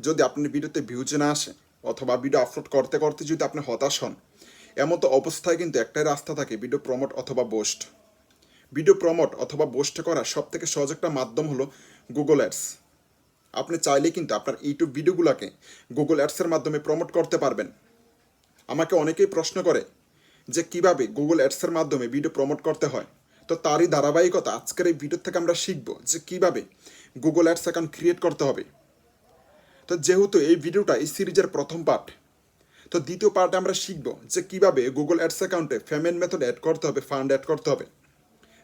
যদি আপনার ভিডিওতে ভিউজ না আসে অথবা ভিডিও আপলোড করতে করতে যদি আপনি হতাশ হন, এমতো অবস্থায় কিন্তু একটাই রাস্তা থাকে, ভিডিও প্রমোট অথবা পোস্ট। ভিডিও প্রমোট অথবা পোস্ট করার সবথেকে সহজ একটা মাধ্যম হলো গুগল অ্যাডস। আপনি চাইলে কিন্তু আপনার ইউটিউব ভিডিওগুলোকে গুগল অ্যাডসের মাধ্যমে প্রমোট করতে পারবেন। আমাকে অনেকেই প্রশ্ন করে যে কিভাবে গুগল অ্যাডসের মাধ্যমে ভিডিও প্রমোট করতে হয়। তো তারই ধারাবাহিকতা আজকের এই ভিডিও থেকে আমরা শিখব যে কিভাবে গুগল অ্যাডস অ্যাকাউন্ট ক্রিয়েট করতে হবে। তো যেহেতু এই ভিডিওটা এই সিরিজের প্রথম পার্ট, তো দ্বিতীয় পার্টে আমরা শিখব যে কিভাবে গুগল অ্যাডস অ্যাকাউন্টে পেমেন্ট মেথড অ্যাড করতে হবে, ফান্ড অ্যাড করতে হবে।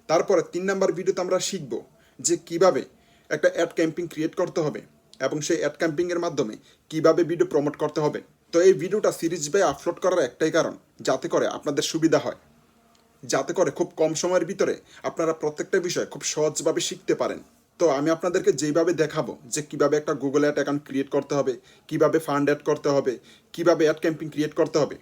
তারপরে 3 নাম্বার ভিডিওতে আমরা শিখব যে কিভাবে একটা অ্যাড ক্যাম্পিং ক্রিয়েট করতে হবে এবং সেই অ্যাড ক্যাম্পিংয়ের মাধ্যমে কিভাবে ভিডিও প্রমোট করতে হবে। তো এই ভিডিওটা সিরিজ বাই আপলোড করার একটাই কারণ, যাতে করে আপনাদের সুবিধা হয়, যাতে করে খুব কম সময়ের ভিতরে আপনারা প্রত্যেকটা বিষয় খুব সহজভাবে শিখতে পারেন। তো আমি আপনাদেরকে যেইভাবে দেখাবো যে কিভাবে একটা গুগল অ্যাড অ্যাকাউন্ট ক্রিয়েট করতে হবে, কিভাবে ফান্ড অ্যাড করতে হবে, কিভাবে অ্যাড ক্যাম্পিং ক্রিয়েট করতে হবে,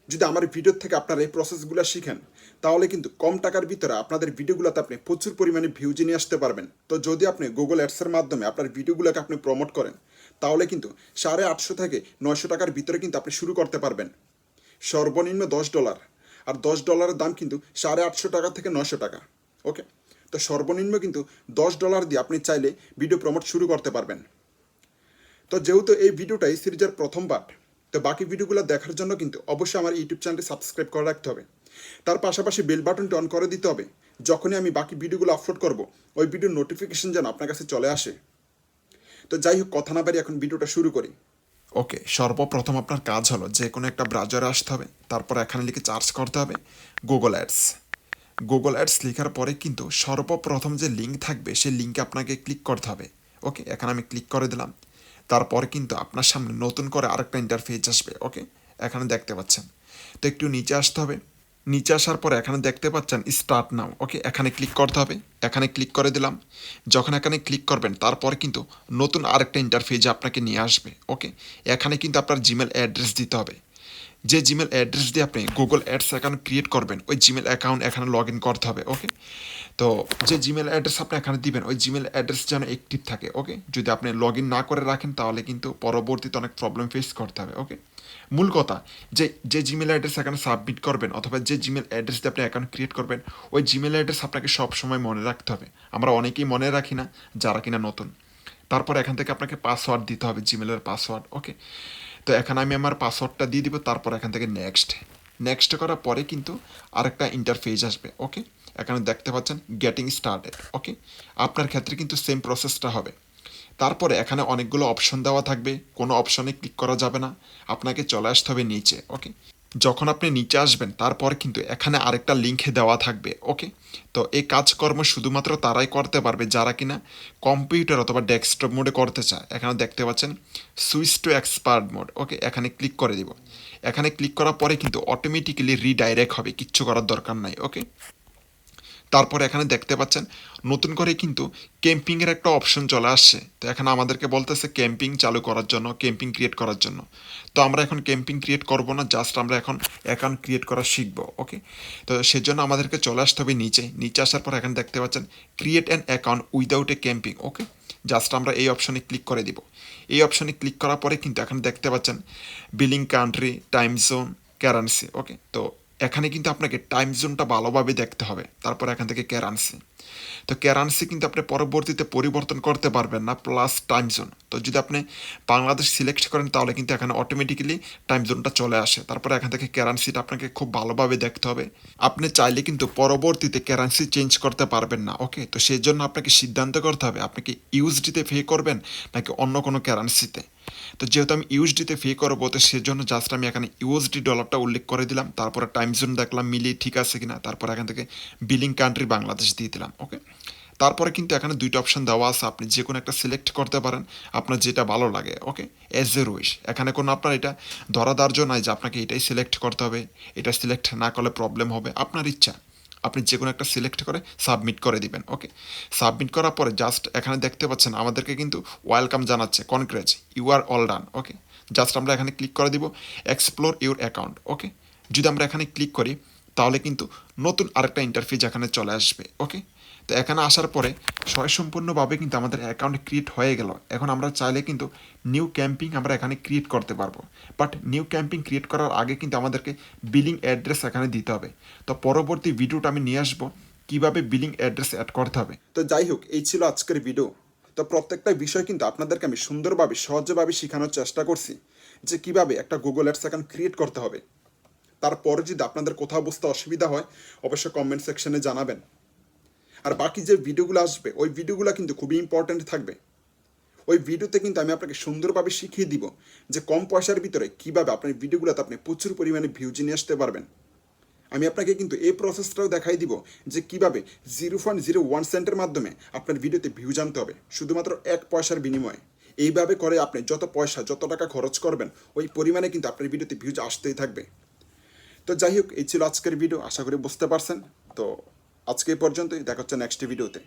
যদি আমার ভিডিও থেকে আপনারা এই প্রসেসগুলো শিখেন, তাহলে কিন্তু কম টাকার ভিতরে আপনাদের ভিডিওগুলোতে আপনি প্রচুর পরিমাণে ভিউজ নিয়ে আসতে পারবেন। তো যদি আপনি গুগল অ্যাডসের মাধ্যমে আপনার ভিডিওগুলোকে আপনি প্রমোট করেন, তাহলে কিন্তু 850 থেকে 900 টাকার ভিতরে কিন্তু আপনি শুরু করতে পারবেন। সর্বনিম্ন $10, আর $10 দাম কিন্তু 850 টাকা থেকে 900 টাকা। ওকে, তো সর্বনিম্ন কিন্তু $10 দিয়ে আপনি চাইলে ভিডিও প্রমোট শুরু করতে পারবেন। তো যেহেতু এই ভিডিওটা এই সিরিজের প্রথম পার্ট, তো বাকি ভিডিওগুলো দেখার জন্য কিন্তু অবশ্যই আমার ইউটিউব চ্যানেলটি সাবস্ক্রাইব করে রাখতে হবে। তার পাশাপাশি বেল বাটনটি অন করে দিতে হবে, যখনই আমি বাকি ভিডিওগুলো আপলোড করব ওই ভিডিওর নোটিফিকেশন যেন আপনার কাছে চলে আসে। তো যাই হোক, কথা না বাড়ি এখন ভিডিওটা শুরু করি। ওকে, সর্বপ্রথম আপনার কাজ হলো যে কোনো একটা ব্রাউজারে আসতে হবে, তারপর এখানে লিখে সার্চ করতে হবে গুগল অ্যাডস। গুগল অ্যাডস লেখার পরে কিন্তু সর্বপ্রথম যে লিঙ্ক থাকবে সেই লিঙ্কে আপনাকে ক্লিক করতে হবে। ওকে, এখানে আমি ক্লিক করে দিলাম। তারপরে কিন্তু আপনার সামনে নতুন করে আরেকটা ইন্টারফেস আসবে। ওকে, এখানে দেখতে পাচ্ছেন। তো একটু নিচে আসতে হবে। নিচে আসার পরে এখানে দেখতে পাচ্ছেন স্টার্ট নাও। ওকে, এখানে ক্লিক করতে হবে। এখানে ক্লিক করে দিলাম। যখন এখানে ক্লিক করবেন তারপরে কিন্তু নতুন আরেকটা ইন্টারফেস আপনাকে নিয়ে আসবে। ওকে, এখানে কিন্তু আপনার জিমেল অ্যাড্রেস দিতে হবে। যে জিমেল অ্যাড্রেস দিয়ে আপনি গুগল অ্যাডস অ্যাকাউন্ট ক্রিয়েট করবেন ওই জিমেল অ্যাকাউন্ট এখানে লগ ইন করতে হবে। ওকে, তো যে জিমেল অ্যাড্রেস আপনি এখানে দিবেন ওই জিমেল অ্যাড্রেস যেন অ্যাক্টিভ থাকে। ওকে, যদি আপনি লগ ইন না করে রাখেন তাহলে কিন্তু পরবর্তীতে অনেক প্রবলেম ফেস করতে হবে। ওকে, মূল কথা যে যে জিমেল অ্যাড্রেস এখানে সাবমিট করবেন অথবা যে জিমেল অ্যাড্রেস দিয়ে আপনি অ্যাকাউন্ট ক্রিয়েট করবেন ওই জিমেল অ্যাড্রেস আপনাকে সবসময় মনে রাখতে হবে। আমরা অনেকেই মনে রাখি না, যারা কিনা নতুন। তারপর এখান থেকে আপনাকে পাসওয়ার্ড দিতে হবে, জিমেলের পাসওয়ার্ড। ওকে, তো এখানে আমি আমার পাসওয়ার্ডটা দিয়ে দিব। তারপর এখান থেকে নেক্সট নেক্সট করার পরে কিন্তু আরেকটা ইন্টারফেস আসবে। ওকে, এখানে দেখতে পাচ্ছেন গেটিং স্টার্টেড। ওকে, আপনার ক্ষেত্রে কিন্তু সেম প্রসেসটা হবে। তারপরে এখানে অনেকগুলো অপশন দেওয়া থাকবে, কোনো অপশনে ক্লিক করা যাবে না, আপনাকে চলে আসতে হবে নিচে। ওকে, যখন আপনি নিচে আসবেন তারপর কিন্তু এখানে আরেকটা লিঙ্ক দেওয়া থাকবে। ওকে, তো এই কাজকর্ম শুধুমাত্র তারাই করতে পারবে যারা কিনা কম্পিউটার অথবা ডেস্কটপ মোডে করতে চায়। এখানে দেখতে পাচ্ছেন সুইচ টু এক্সপার্ট মোড। ওকে, এখানে ক্লিক করে দিব। এখানে ক্লিক করার পরে কিন্তু অটোমেটিক্যালি রিডাইরেক্ট হবে, কিচ্ছু করার দরকার নাই। ওকে, তারপর এখানে দেখতে পাচ্ছেন নতুন করে কিন্তু ক্যাম্পিংয়ের একটা অপশন চলে আসছে। তো এখানে আমাদেরকে বলতেছে ক্যাম্পিং চালু করার জন্য, ক্যাম্পিং ক্রিয়েট করার জন্য। তো আমরা এখন ক্যাম্পিং ক্রিয়েট করব না, জাস্ট আমরা এখন অ্যাকাউন্ট ক্রিয়েট করা শিখবো। ওকে, তো সেজন্য আমাদেরকে চলে আসতে হবে নিচে। নিচে আসার পর এখানে দেখতে পাচ্ছেন create an account without a camping. Okay, just আমরা এই অপশনে ক্লিক করে দিব। এই অপশনে ক্লিক করার পরে কিন্তু এখানে দেখতে পাচ্ছেন billing country, time zone, currency. Okay, তো এখানে কিন্তু আপনাকে টাইম জোনটা ভালোভাবে দেখতে হবে। তারপর এখান থেকে কারেন্সি। তো কারেন্সি কিন্তু আপনি পরবর্তীতে পরিবর্তন করতে পারবেন না, প্লাস টাইম জোন। তো যদি আপনি বাংলাদেশ সিলেক্ট করেন তাহলে কিন্তু এখানে অটোমেটিক্যালি টাইম জোনটা চলে আসে। তারপর এখান থেকে কারেন্সিটা আপনাকে খুব ভালোভাবে দেখতে হবে। আপনি চাইলে কিন্তু পরবর্তীতে কারেন্সি চেঞ্জ করতে পারবেন না। ওকে, তো সেই জন্য আপনাকে সিদ্ধান্ত করতে হবে আপনি কি ইউএসডিতে পে করবেন নাকি অন্য কোনো কারেন্সিতে। তো যেহেতু আমি ইউএসডিতে পে করবো তো সেজন্য জাস্ট আমি এখানে ইউএসডি ডলারটা উল্লেখ করে দিলাম। তারপরে টাইম জোন দেখলাম মিলিয়ে ঠিক আছে কিনা, তারপর এখান থেকে বিলিং কান্ট্রি বাংলাদেশ দিয়ে দিলাম। ওকে, তারপরে কিন্তু এখানে দুইটা অপশন দেওয়া আছে, আপনি যে কোনো একটা সিলেক্ট করতে পারেন, আপনার যেটা ভালো লাগে। ওকে, এজ এ উইশ, এখানে কোনো আপনার এটা ধরাধার্য নাই যে আপনাকে এটাই সিলেক্ট করতে হবে, এটা সিলেক্ট না করলে প্রবলেম হবে, আপনার ইচ্ছা। আপনি যে কোনো একটা সিলেক্ট করে সাবমিট করে দিবেন। ওকে, সাবমিট করার পরে জাস্ট এখানে দেখতে পাচ্ছেন আমাদেরকে কিন্তু ওয়েলকাম জানাচ্ছে, congrats, you are all done. Okay, just আমরা এখানে ক্লিক করে দিব এক্সপ্লোর ইউর অ্যাকাউন্ট। ওকে, যদি আমরা এখানে ক্লিক করি তাহলে কিন্তু নতুন আরেকটা ইন্টারফেস এখানে চলে আসবে। ওকে, তো এখানে আসার পরে স্বয়ংসম্পূর্ণভাবে কিন্তু আমাদের অ্যাকাউন্ট ক্রিয়েট হয়ে গেল। এখন আমরা চাইলে কিন্তু নিউ ক্যাম্পিং আমরা এখানে ক্রিয়েট করতে পারবো। বাট নিউ ক্যাম্পিং ক্রিয়েট করার আগে কিন্তু আমাদেরকে বিলিং অ্যাড্রেস এখানে দিতে হবে। তো পরবর্তী ভিডিওটা আমি নিয়ে আসবো কীভাবে বিলিং অ্যাড্রেস অ্যাড করতে হবে। তো যাই হোক, এই ছিল আজকের ভিডিও। তো প্রত্যেকটা বিষয় কিন্তু আপনাদেরকে আমি সুন্দরভাবে সহজভাবে শেখানোর চেষ্টা করছি যে কীভাবে একটা গুগল অ্যাডস অ্যাকাউন্ট ক্রিয়েট করতে হবে। তারপরে যদি আপনাদের কোথাও বুঝতে অসুবিধা হয় অবশ্যই কমেন্ট সেকশনে জানাবেন। আর বাকি যে ভিডিওগুলো আসবে ওই ভিডিওগুলো কিন্তু খুবই ইম্পর্ট্যান্ট থাকবে। ওই ভিডিওতে কিন্তু আমি আপনাকে সুন্দরভাবে শিখিয়ে দিব যে কম পয়সার ভিতরে কীভাবে আপনার ভিডিওগুলোতে আপনি প্রচুর পরিমাণে ভিউজ নিয়ে আসতে পারবেন। আমি আপনাকে কিন্তু এই প্রসেসটাও দেখাই দিব যে কীভাবে 0.01 সেন্টের মাধ্যমে আপনার ভিডিওতে ভিউজ আনতে হবে শুধুমাত্র 1 পয়সার বিনিময়ে। এইভাবে করে আপনি যত পয়সা যত টাকা খরচ করবেন ওই পরিমাণে কিন্তু আপনার ভিডিওতে ভিউজ আসতেই থাকবে। তো যাই হোক, এই ছিল আজকের ভিডিও, আশা করি বুঝতে পারছেন। তো আজকে এই পর্যন্তই, দেখা হচ্ছে নেক্সট ভিডিওতে।